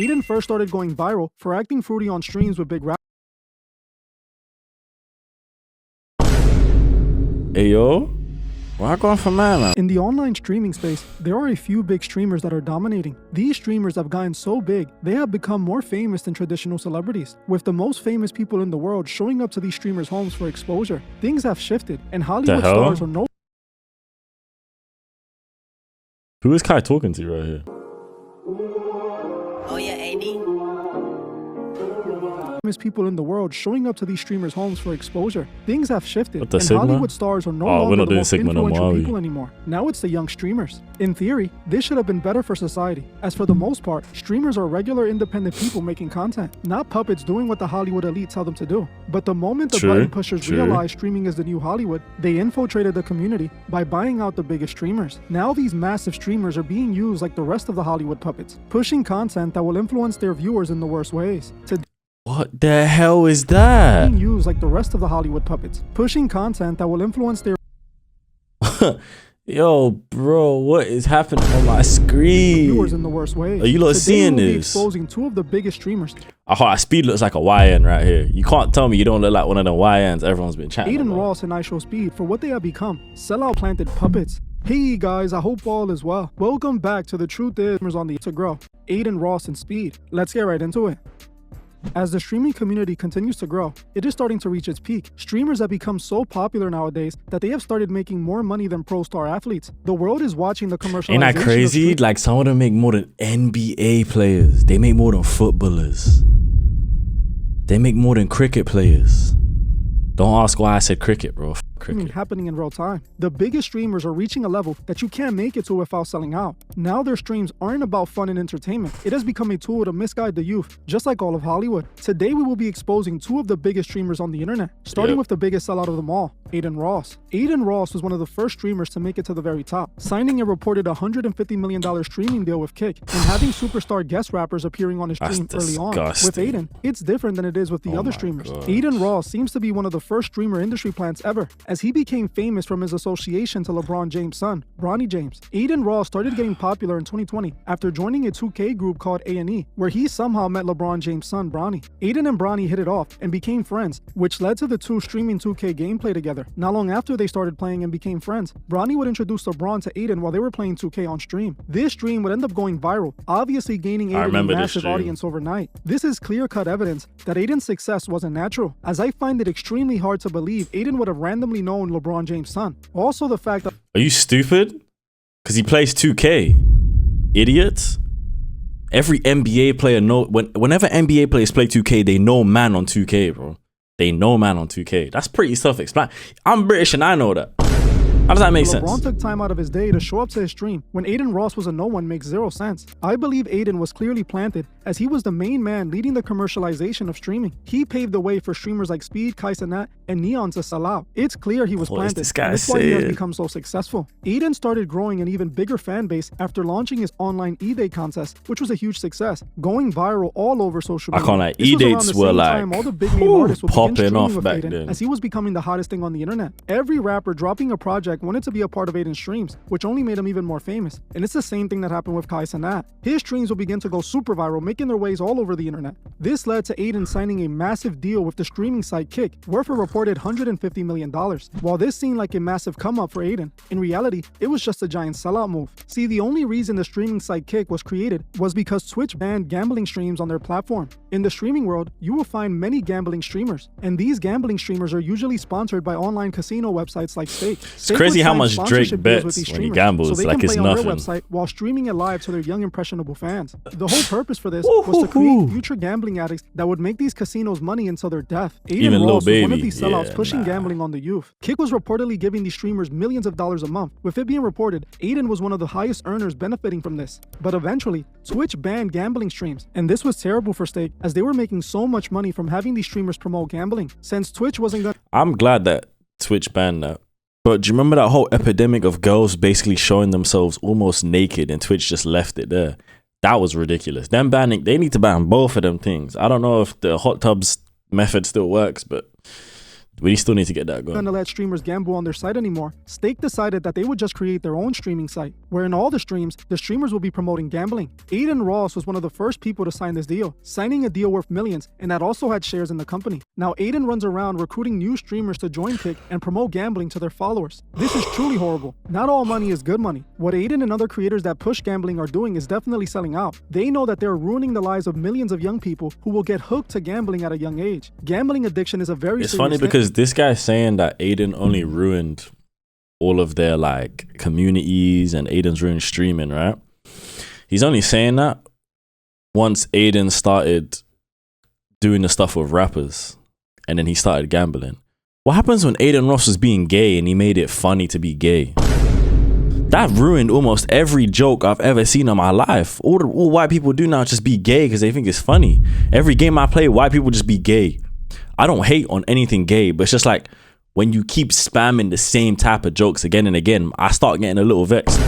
Aiden first started going viral for acting fruity on streams with big rappers. Hey yo, where I going from there, man? In the online streaming space, there are a few big streamers that are dominating. These streamers have gotten so big, they have become more famous than traditional celebrities, with the most famous people in the world showing up to these streamers' homes for exposure. Things have shifted, and Hollywood stars are no. Who is Kai talking to right here? Oh yeah, Aiden. People in the world showing up to these streamers' homes for exposure. Things have shifted, and Sigma? Hollywood stars are no longer we're not the doing most Sigma no influential more, people anymore. Now it's the young streamers. In theory, this should have been better for society, as for the most part, streamers are regular independent people making content, not puppets doing what the Hollywood elite tell them to do. But the moment the button pushers realized streaming is the new Hollywood, they infiltrated the community by buying out the biggest streamers. Now these massive streamers are being used like the rest of the Hollywood puppets, pushing content that will influence their viewers in the worst ways. What the hell is that? Being used like the rest of the Hollywood puppets, pushing content that will influence their Yo, bro, what is happening on my screen? viewers in the worst ways. Are you lot seeing we'll be this? exposing two of the biggest streamers. Speed looks like a YN right here. You can't tell me you don't look like one of the YNs everyone's been chatting Aiden about. Ross and IShowSpeed for what they have become, sellout planted puppets. Hey guys, I hope all is well. Welcome back to The Truth Is on the To Grow. Aiden Ross and Speed. Let's get right into it. As the streaming community continues to grow, it is starting to reach its peak. Streamers have become so popular nowadays that they have started making more money than pro star athletes. The world is watching the commercialization. Ain't that crazy? Like some of them make more than NBA players. They make more than footballers. They make more than cricket players. Don't ask why I said cricket, bro. Cricket. Happening in real time. The biggest streamers are reaching a level that you can't make it to without selling out. Now their streams aren't about fun and entertainment. It has become a tool to misguide the youth, just like all of Hollywood. Today we will be exposing two of the biggest streamers on the internet, starting with the biggest sellout of them all, Aiden Ross. Aiden Ross was one of the first streamers to make it to the very top, signing a reported $150 million streaming deal with Kick, and having superstar guest rappers appearing on his stream early on. With Aiden, it's different than it is with the other streamers. Aiden Ross seems to be one of the first streamer industry plants ever, as he became famous from his association to LeBron James' son, Bronny James. Aiden Ross started getting popular in 2020 after joining a 2K group called A&E, where he somehow met LeBron James' son, Bronny. Aiden and Bronny hit it off and became friends, which led to the two streaming 2K gameplay together. Not long after they started playing and became friends, Bronny would introduce LeBron to Aiden while they were playing 2K on stream. This stream would end up going viral, obviously gaining Aiden a massive audience overnight. This is clear-cut evidence that Aiden's success wasn't natural, as I find it extremely hard to believe Aiden would have randomly known LeBron James' son. Also the fact that— Are you stupid? Because he plays 2K. Idiots. Every NBA player whenever NBA players play 2K, they know man on 2K, bro. They know man on 2K. That's pretty self-explanatory. I'm British and I know that. How does that make sense? LeBron took time out of his day to show up to his stream when Aiden Ross was a no one makes zero sense. I believe Aiden was clearly planted, as he was the main man leading the commercialization of streaming. He paved the way for streamers like Speed, Kai Cenat, and Neon to sell out. It's clear he was planted, and that's why he has become so successful. Aiden started growing an even bigger fan base after launching his online E-Day contest, which was a huge success, going viral all over social media. I can't like E-Dates were like all the big name artists would popping off back then, as he was becoming the hottest thing on the internet. Every rapper dropping a project wanted to be a part of Aiden's streams, which only made him even more famous. And it's the same thing that happened with Kai Cenat. His streams will begin to go super viral, making their ways all over the internet. This led to Aiden signing a massive deal with the streaming site Kick, worth a reported $150 million. While this seemed like a massive come up for Aiden, in reality, it was just a giant sellout move. See, the only reason the streaming site Kick was created was because Twitch banned gambling streams on their platform. In the streaming world, you will find many gambling streamers, and these gambling streamers are usually sponsored by online casino websites like Stake. It's crazy how much Drake bets when he gambles, so they like can it's play on nothing. their website while streaming it live to their young impressionable fans. The whole purpose for this was to create future gambling addicts that would make these casinos money until their death. Aiden Ross was one of these sellouts pushing gambling on the youth. Kick was reportedly giving these streamers millions of dollars a month. With it being reported, Aiden was one of the highest earners benefiting from this. But eventually, Twitch banned gambling streams, and this was terrible for Stake, as they were making so much money from having these streamers promote gambling. Since Twitch wasn't gonna— I'm glad that Twitch banned that. But do you remember that whole epidemic of girls basically showing themselves almost naked and Twitch just left it there? That was ridiculous. Them banning, they need to ban both of them things. I don't know if the hot tubs method still works, but We still need to get that gonna going. let streamers gamble on their site anymore. Stake decided that they would just create their own streaming site, where in all the streams, the streamers will be promoting gambling. Aiden Ross was one of the first people to sign this deal, signing a deal worth millions, and that also had shares in the company. Now Aiden runs around recruiting new streamers to join Kick and promote gambling to their followers. This is truly horrible. Not all money is good money. What Aiden and other creators that push gambling are doing is definitely selling out. They know that they're ruining the lives of millions of young people who will get hooked to gambling at a young age. Gambling addiction is a very It's serious funny thing. because this guy's saying that Aiden only ruined all of their like communities and Aiden's ruined streaming, right? He's only saying that once Aiden started doing the stuff with rappers and then he started gambling. What happens when Aiden Ross was being gay and he made it funny to be gay? That ruined almost every joke I've ever seen in my life. All white people do now is just be gay because they think it's funny. Every game I play, white people just be gay. I don't hate on anything gay, but it's just like when you keep spamming the same type of jokes again and again, I start getting a little vexed.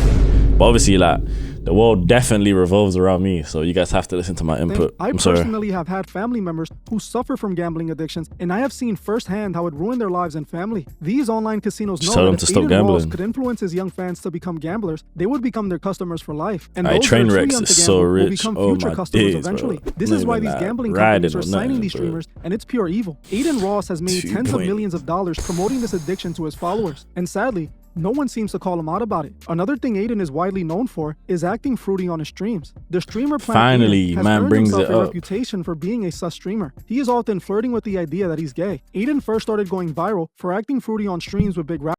But obviously, like, the world definitely revolves around me, so you guys have to listen to my input. I I'm sorry. personally have had family members who suffer from gambling addictions, and I have seen firsthand how it ruined their lives and family. These online casinos Just know tell them that to if stop Aiden gambling. Ross could influence his young fans to become gamblers, they would become their customers for life. And Aye, those that are too Trainwrecks young is to so gamble will rich. become Oh future my customers days, eventually. bro. This Not is why even these like gambling riding companies are or signing nothing, these bro. streamers, and it's pure evil. Aiden Ross has made 2 tens of point. millions of dollars promoting this addiction to his followers, and sadly, no one seems to call him out about it. Another thing Aiden is widely known for is acting fruity on his streams. The streamer Plant Finally, Aiden has man earned brings himself it a up. reputation for being a sus streamer. He is often flirting with the idea that he's gay. Aiden first started going viral for acting fruity on streams with big rappers.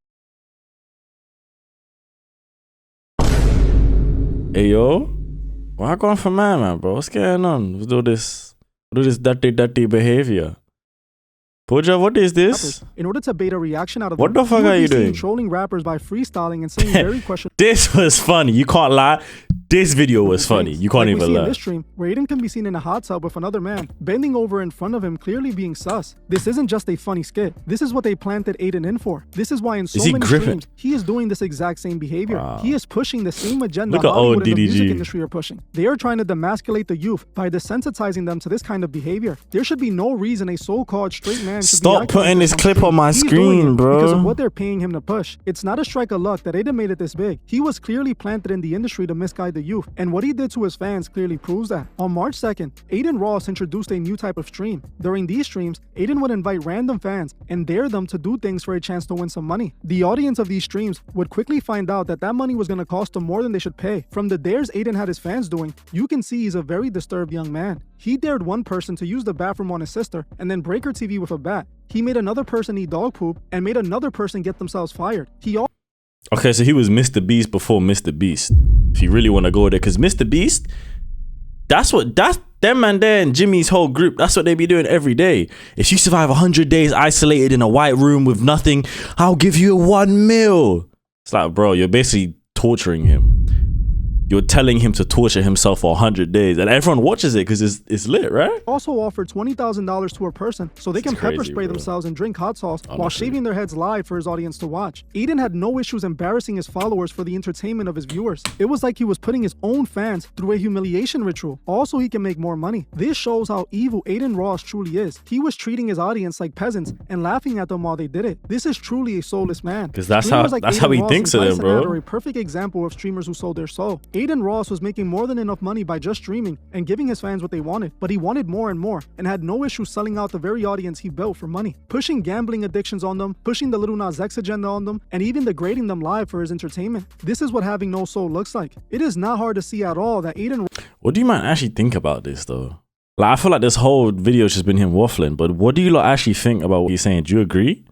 Hey yo, why going for man, bro? What's going on? Let's do this dirty behavior. Pooja, what is this? In order to bait a reaction out of What them, the fuck he would are be you seen doing? trolling rappers by freestyling and saying very questionable This was funny. You can't lie. This video was funny. things. You can't Like we even see in lie. this stream, where Aiden can be seen in a hot tub with another man, bending over in front of him, clearly being sus. This isn't just a funny skit. This is what they planted Aiden in for. This is why in so he many Griffin? streams, he is doing this exact same behavior. Wow. He is pushing the same agenda Look at Hollywood old and the music DDG. industry are pushing. They are trying to demasculate the youth by desensitizing them to this kind of behavior. There should be no reason a so-called straight man should Stop be acting putting like this clip on my He's doing screen, it bro. because of what they're paying him to push. It's not a strike of luck that Aiden made it this big. He was clearly planted in the industry to misguide the youth, and what he did to his fans clearly proves that. On March 2nd, Aiden Ross introduced a new type of stream. During these streams, Aiden would invite random fans and dare them to do things for a chance to win some money. The audience of these streams would quickly find out that that money was going to cost them more than they should pay. From the dares Aiden had his fans doing, you can see he's a very disturbed young man. He dared one person to use the bathroom on his sister and then break her TV with a bat. He made another person eat dog poop and made another person get themselves fired. Okay, so he was Mr. Beast before Mr. Beast. If you really want to go there, because Mr. Beast, that's them man there and Jimmy's whole group, that's what they be doing every day. If you survive 100 days isolated in a white room with nothing, I'll give you 1 mil. It's like, bro, you're basically torturing him. You're telling him to torture himself for 100 days, and everyone watches it because it's lit, right? also offered $20,000 to a person so they can It's pepper crazy, spray bro. themselves and drink hot sauce while Honestly. shaving their heads live for his audience to watch. Aiden had no issues embarrassing his followers for the entertainment of his viewers. It was like he was putting his own fans through a humiliation ritual. Also, he can make more money. This shows how evil Aiden Ross truly is. He was treating his audience like peasants and laughing at them while they did it. This is truly a soulless man. 'Cause that's Streamers how- that's Aiden how he Ross thinks and of them, Bryson bro. Adder are a perfect example of streamers who sold their soul. Aiden Ross was making more than enough money by just streaming and giving his fans what they wanted, but he wanted more and more and had no issue selling out the very audience he built for money, pushing gambling addictions on them, pushing the Lil Nas X agenda on them, and even degrading them live for his entertainment. This is what having no soul looks like. It is not hard to see at all that Aiden What do you man actually think about this though? Like, I feel like this whole video has just been him waffling, but what do you lot actually think about what he's saying? Do you agree?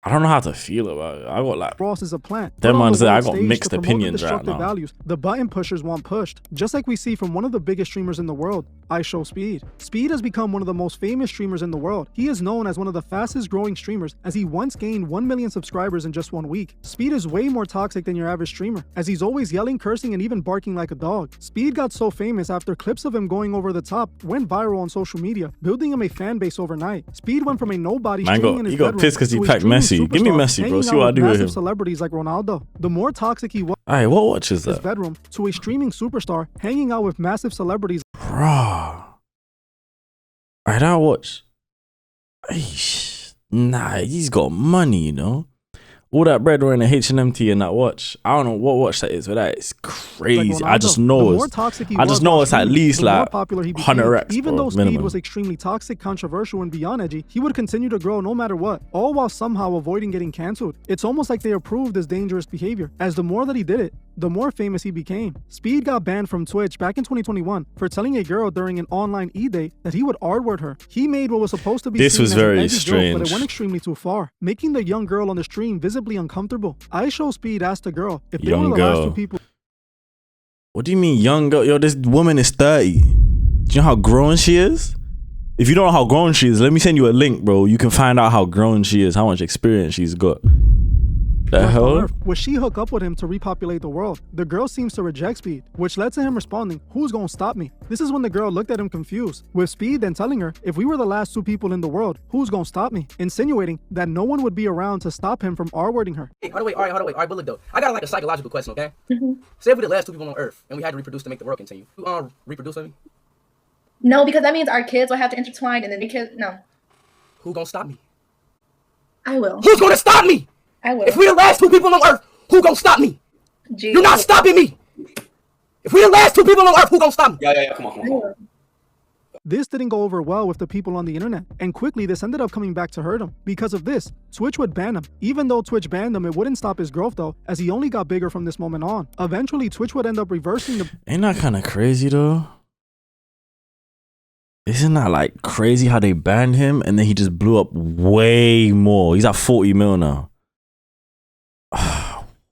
I don't know how to feel about it. I got like, Ross is a plant. Them put on man the say I world got stage mixed to promote the opinions right destructive now. Values the button pushers want pushed, just like we see from one of the biggest streamers in the world, IShowSpeed. Speed has become one of the most famous streamers in the world. He is known as one of the fastest growing streamers, as he once gained 1 million subscribers in just 1 week. Speed is way more toxic than your average streamer, as he's always yelling, cursing, and even barking like a dog. Speed got so famous after clips of him going over the top went viral on social media, building him a fan base overnight. Speed went from a nobody Man streaming got- in his he got bedroom pissed 'cause he to a packed streaming Messi. Give me superstar, Messi, bro. hanging See out what I with do with massive him. celebrities like Ronaldo. The more toxic he was Alright, what watch is his that? bedroom to a streaming superstar hanging out with massive celebrities. Bruh. Alright, I'll watch. Nah, he's got money, you know. All that bread wearing a H&M tee and that watch. I don't know what watch that is, but that is crazy. Like I just Ronaldo, know the it's. more toxic he I just was know while it's at streaming, least the more like popular he became. 100x, Even bro, though Speed minimum. was extremely toxic, controversial, and beyond edgy, he would continue to grow no matter what, all while somehow avoiding getting cancelled. It's almost like they approved his dangerous behavior, as the more that he did it, the more famous he became. Speed got banned from Twitch back in 2021 for telling a girl during an online e-date that he would R-word her. He made what was supposed to be This seen was as an very edgy joke, but it strange. went extremely too far, making the young girl on the stream visibly uncomfortable. IShowSpeed asked the girl if they were Young the last two girl. people. What do you mean, young girl? Yo, this woman is 30. Do you know how grown she is? If you don't know how grown she is, let me send you a link, bro. You can find out how grown she is, how much experience she's got. The left on hell? Earth, would she hook up with him to repopulate the world? The girl seems to reject Speed, which led to him responding, "Who's gonna stop me?" This is when the girl looked at him confused, with Speed then telling her, if we were the last two people in the world, who's gonna stop me? Insinuating that no one would be around to stop him from R-wording her. Hey, hold on, wait, all right, but look though, I got like a psychological question, okay? Say if we're the last two people on Earth and we had to reproduce to make the world continue, you reproduce with me? No, because that means our kids will have to intertwine, and then the kids. No, Who gonna stop me? I will. Who's gonna stop me? I will. If we're the last two people on Earth, who gonna stop me? Gee, You're not stopping me. If we're the last two people on Earth, who gonna stop me? Yeah, come on. I will. This didn't go over well with the people on the internet, and quickly this ended up coming back to hurt him. Because of this, Twitch would ban him. Even though Twitch banned him, it wouldn't stop his growth though, as he only got bigger from this moment on. Eventually, Twitch would end up reversing the Ain't that kind of crazy though? Isn't that like crazy how they banned him and then he just blew up way more? He's at 40 mil now.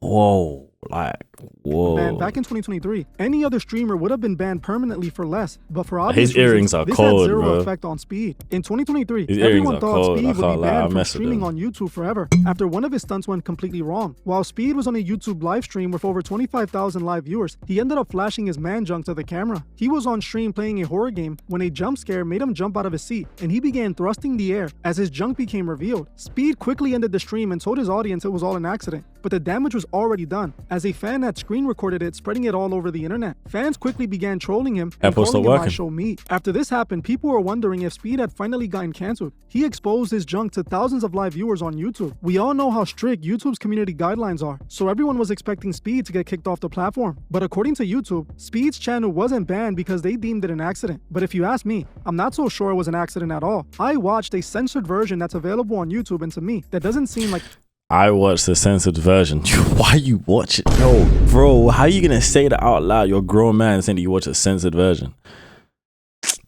Whoa, like, whoa. ban back in 2023. Any other streamer would have been banned permanently for less, but for His obvious earrings reasons, are this cold, had zero bro. effect on Speed. In 2023, His earrings everyone are thought cold. I Speed would can't be lie, I banned from mess with streaming them. on YouTube forever after one of his stunts went completely wrong. While Speed was on a YouTube live stream with over 25,000 live viewers, he ended up flashing his man junk to the camera. He was on stream playing a horror game when a jump scare made him jump out of his seat, and he began thrusting the air as his junk became revealed. Speed quickly ended the stream and told his audience it was all an accident, but the damage was already done, as a fan had screen recorded it, spreading it all over the internet. Fans quickly began trolling him and Apple's calling still him working. IShowMe. After this happened, people were wondering if Speed had finally gotten cancelled. He exposed his junk to thousands of live viewers on YouTube. We all know how strict YouTube's community guidelines are, so everyone was expecting Speed to get kicked off the platform. But according to YouTube, Speed's channel wasn't banned because they deemed it an accident. But if you ask me, I'm not so sure it was an accident at all. I watched a censored version that's available on YouTube, and to me, that doesn't seem like I watched the censored version. Why you watch it? No, bro, how you gonna say that out loud? You're a grown man saying that you watch a censored version.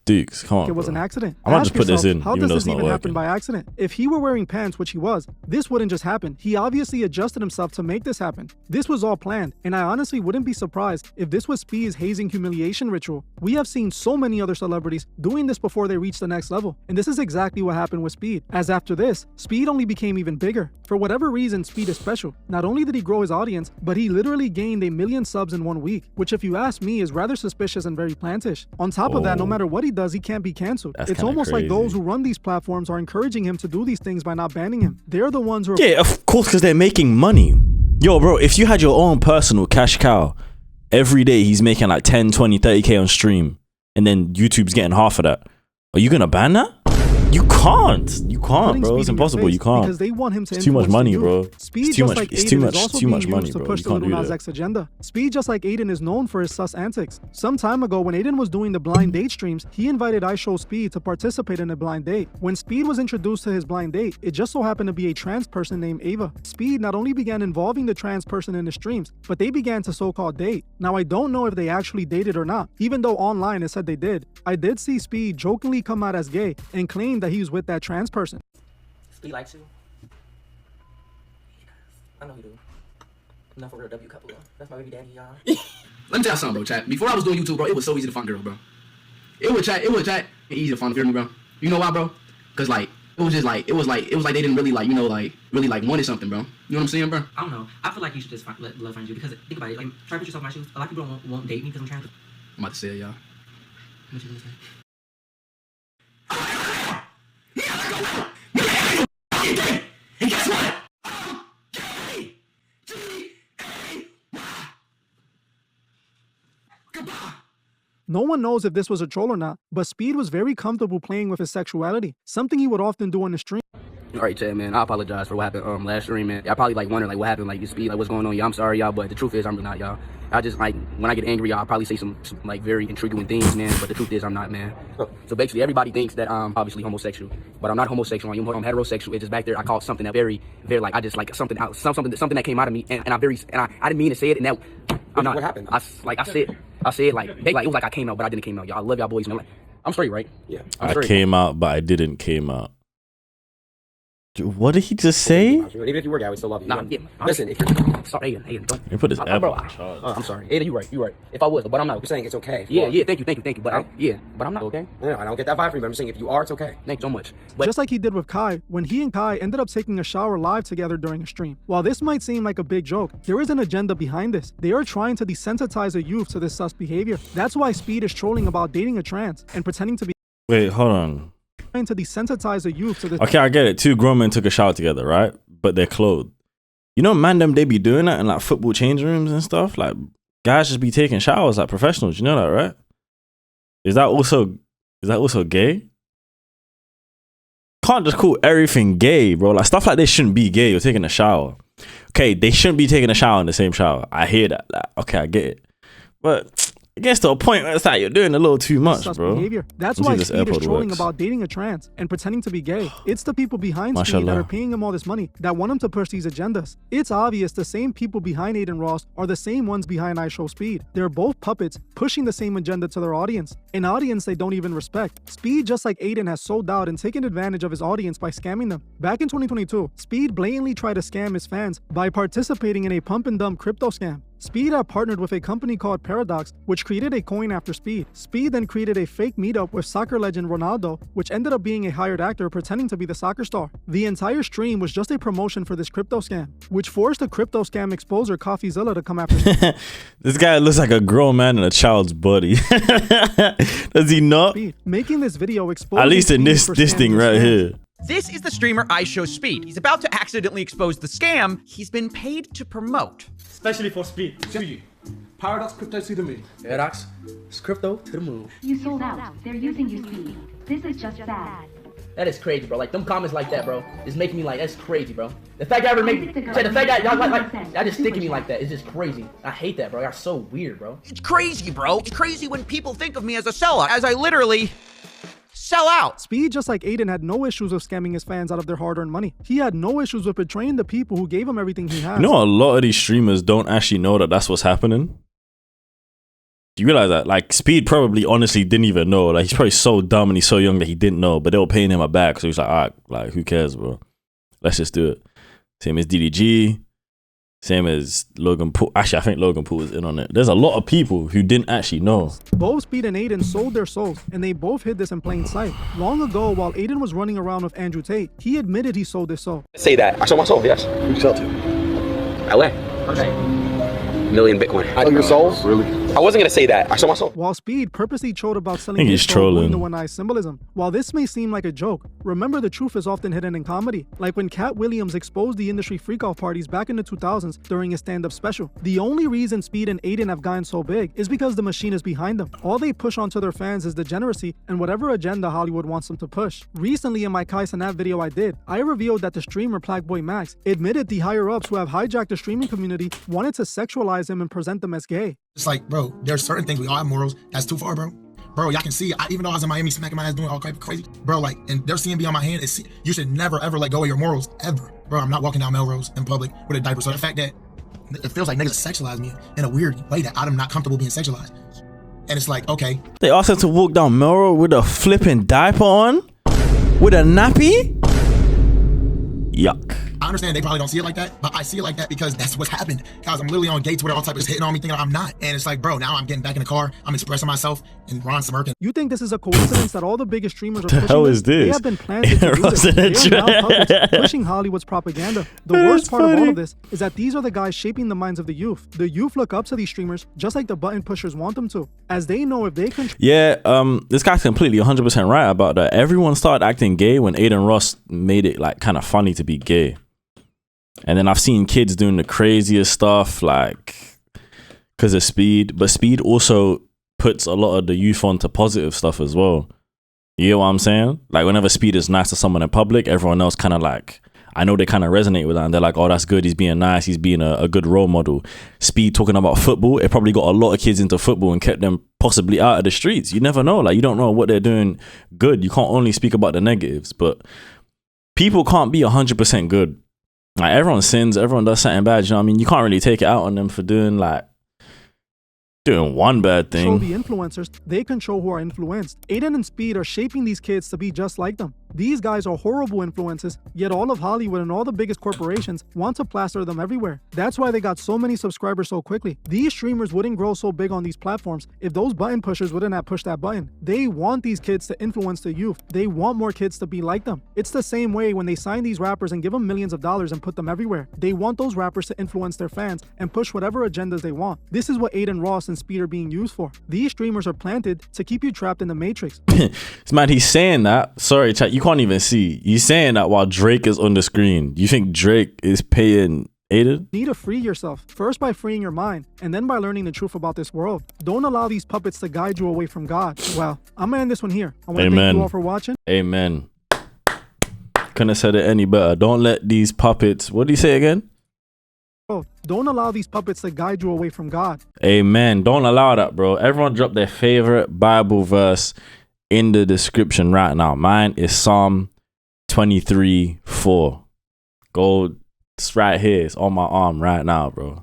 Dukes, come on, it was bro. an accident. I might Ask just put this yourself, in, how even does though this it's not even happen working. by accident? If he were wearing pants, which he was, this wouldn't just happen. He obviously adjusted himself to make this happen. This was all planned, and I honestly wouldn't be surprised if this was Speed's hazing humiliation ritual. We have seen so many other celebrities doing this before they reach the next level, and this is exactly what happened with Speed. As after this, Speed only became even bigger. For whatever reason, Speed is special. Not only did he grow his audience, but he literally gained 1 million subs in 1 week, which if you ask me is rather suspicious and very plantish. On top of that, no matter what he does, he can't be canceled. That's It's kinda almost like those crazy. who run these platforms are encouraging him to do these things by not banning him. They're the ones who are Yeah, of course, because they're making money. Yo, bro, if you had your own personal cash cow, every day he's making like 10, 20, 30K on stream, and then YouTube's getting half of that. Are you gonna ban that? You can't. You can't, putting bro. Speed It's in your impossible. face You can't. because they want him to It's too much influence money, the bro. youth. Speed, It's too just much- like it's Aiden, too is much- also it's too being much money, used to bro. push You the can't Lil do Nas that. X agenda. Speed, just like Aiden, is known for his sus antics. Some time ago, when Aiden was doing the blind date streams, he invited IShowSpeed to participate in a blind date. When Speed was introduced to his blind date, it just so happened to be a trans person named Ava. Speed not only began involving the trans person in the streams, but they began to so-called date. Now, I don't know if they actually dated or not, even though online it said they did. I did see Speed jokingly come out as gay and claim that he was with that trans person. Speed likes you. I know he do. I'm not for real W couple though. That's my baby daddy, y'all. Let me tell you something, bro, chat. Before I was doing YouTube, bro, it was so easy to find girls, bro. It was chat, and easy to find, feel me, bro? You know why, bro? Cause like, it was like they didn't really like, really like wanted something, bro. You know what I'm saying, bro? I don't know. I feel like you should just let love find you because think about it. Like, try to put yourself in my shoes. A lot of people won't date me because I'm trans. I'm about to say it, y'all. What you gonna say? And guess what? No one knows if this was a troll or not, but Speed was very comfortable playing with his sexuality, something he would often do on the stream. All right, Chad, man, I apologize for what happened last stream, man. Y'all probably like wondering like what happened, like Speed, like what's going on. Yeah, I'm sorry, y'all, but the truth is I'm not, y'all. I just like when I get angry, I'll probably say some like very intriguing things, man. But the truth is I'm not, man. So basically, everybody thinks that I'm obviously homosexual, but I'm not homosexual. I'm heterosexual. It's just back there. I called something that very like I just like something that came out of me, and I didn't mean to say it, and that I'm not. What happened? I said like it was like I came out, but I didn't came out. Y'all, I love y'all boys, man. Like, I'm straight, right? Yeah. I came out, but I didn't came out. Dude, what did he just say? Even if you were gay, I would still love you. Nah, yeah, Listen, if you're... Sorry, Aiden, don't. He put his bro, elbow. I'm sorry. Aiden, you're right. If I was, but I'm not. You're saying it's okay. Yeah, thank you. But but I'm not, okay? No, I don't get that vibe from you, but I'm saying if you are, it's okay. Thanks so much. But Just like he did with Kai, when he and Kai ended up taking a shower live together during a stream. While this might seem like a big joke, there is an agenda behind this. They are trying to desensitize a youth to this sus behavior. That's why Speed is trolling about dating a trans and pretending to be Wait, hold on. trying to desensitize a youth to this. Okay, I get it. Two grown men took a shower together, right? But they're clothed. You know, man, they be doing that in like football change rooms and stuff. Like, guys just be taking showers like professionals. You know that, right? Is that also gay? Can't just call everything gay, bro. Like, stuff like this shouldn't be gay. You're taking a shower. Okay, they shouldn't be taking a shower in the same shower. I hear that. Like, okay, I get it. But it gets to a point where it's like you're doing a little too much, sus bro. behavior. That's Let's see why if this Speed is AirPod trolling works. about dating a trans and pretending to be gay. It's the people behind Speed Mashallah. that are paying him all this money that want him to push these agendas. It's obvious the same people behind Aiden Ross are the same ones behind IShowSpeed. They're both puppets pushing the same agenda to their audience, an audience they don't even respect. Speed, just like Aiden, has sold out and taken advantage of his audience by scamming them. Back in 2022, Speed blatantly tried to scam his fans by participating in a pump and dump crypto scam. Speed had partnered with a company called Paradox, which created a coin after Speed. Speed then created a fake meetup with soccer legend Ronaldo, which ended up being a hired actor pretending to be the soccer star. The entire stream was just a promotion for this crypto scam, which forced the crypto scam exposer CoffeeZilla to come after Speed. This guy looks like a grown man in a child's body. Does he not? Making this video exposing At least in Speed this for thing scamming right his here. fans. This is the streamer IShowSpeed. He's about to accidentally expose the scam he's been paid to promote. Especially for Speed. To you. Paradox crypto to the moon. Paradox, it's crypto to the moon. You sold out. They're using your Speed. This is just bad. That is crazy, bro. Like them comments like that, bro, is making me like that's crazy, bro. The fact that ever make the fact that y'all like that just sticking me like that is just crazy. I hate that, bro. Y'all so weird, bro. It's crazy, bro. It's crazy when people think of me as a sellout, as I literally sell out. Speed, just like Aiden, had no issues with scamming his fans out of their hard-earned money. He had no issues with betraying the people who gave him everything he has. You know, a lot of these streamers don't actually know that that's what's happening. Do you realize that? Like, Speed probably honestly didn't even know. Like, he's probably so dumb and he's so young that he didn't know, but they were paying him a bag. So he's like, all right, like, who cares, bro? Let's just do it. Same as DDG. Same as Logan Paul. Actually, I think Logan Paul was in on it. There's a lot of people who didn't actually know. Both Speed and Aiden sold their souls, and they both hid this in plain sight. Long ago, while Aiden was running around with Andrew Tate, he admitted he sold his soul. Say that. I sold my soul, yes. Who you sell to? LA. Okay. Million Bitcoin. Oh, your souls? Really? I wasn't going to say that. I sold my soul. While Speed purposely trolled about selling think his he's soul trolling. the one-eye symbolism. While this may seem like a joke, remember the truth is often hidden in comedy. Like when Cat Williams exposed the industry freak-off parties back in the 2000s during his stand-up special. The only reason Speed and Aiden have gotten so big is because the machine is behind them. All they push onto their fans is degeneracy and whatever agenda Hollywood wants them to push. Recently in my Kai Cenat video I did, I revealed that the streamer Plagueboy Max admitted the higher-ups who have hijacked the streaming community wanted to sexualize him and present them as gay. It's like, bro, there's certain things we all have morals. That's too far, bro. Bro, y'all can see, even though I was in Miami smacking my ass doing all type of crazy, bro, like, and their CMB on my hand, you should never, ever let go of your morals, ever. Bro, I'm not walking down Melrose in public with a diaper. So the fact that it feels like niggas sexualize me in a weird way that I'm not comfortable being sexualized. And it's like, okay. They asked him to walk down Melrose with a flipping diaper on? With a nappy? Yuck. I understand they probably don't see it like that, but I see it like that because that's what's happened. Guys, I'm literally on gay Twitter, all type of hitting on me thinking I'm not. And it's like, bro, now I'm getting back in the car, I'm expressing myself, and Ron's smirking. You think this is a coincidence that all the biggest streamers are The pushing hell this? is this? They have been planted to do Ross this. in a They are now dress. puppets pushing Hollywood's propaganda. The worst part of all of this is that these are the guys shaping the minds of the youth. The youth look up to these streamers just like the button pushers want them to, as they know if they control. Yeah, this guy's completely 100% right about that. Everyone started acting gay when Aiden Ross made it like kind of funny to be gay. And then I've seen kids doing the craziest stuff like because of Speed, but Speed also puts a lot of the youth onto positive stuff as well. You know what I'm saying? Like whenever Speed is nice to someone in public, everyone else kind of like, I know they kind of resonate with that and they're like, oh, that's good. He's being nice. He's being a good role model. Speed talking about football, it probably got a lot of kids into football and kept them possibly out of the streets. You never know. Like you don't know what they're doing good. You can't only speak about the negatives, but people can't be 100% good. Like everyone sins, everyone does something bad. You know what I mean? You can't really take it out on them for doing one bad thing. Show the influencers, they control who are influenced. Aiden and Speed are shaping these kids to be just like them. These guys are horrible influences, yet all of Hollywood and all the biggest corporations want to plaster them everywhere. That's why they got so many subscribers so quickly. These streamers wouldn't grow so big on these platforms if those button pushers wouldn't have pushed that button. They want these kids to influence the youth. They want more kids to be like them. It's the same way when they sign these rappers and give them millions of dollars and put them everywhere. They want those rappers to influence their fans and push whatever agendas they want. This is what Aiden Ross and Speed are being used for. These streamers are planted to keep you trapped in the matrix. Man, he's saying that. Sorry, chat, you can't even see. He's saying that while Drake is on the screen. You think Drake is paying Aiden? You need to free yourself, first by freeing your mind, and then by learning the truth about this world. Don't allow these puppets to guide you away from God. Well, I'm gonna end this one here. I want to thank you all for watching. Amen. Couldn't have said it any better. Don't let these puppets, what do you say again? Don't allow these puppets to guide you away from God. Amen. Don't allow that, bro. Everyone drop their favorite Bible verse in the description right now. Mine is Psalm 23:4. Go, it's right here. It's on my arm right now, bro.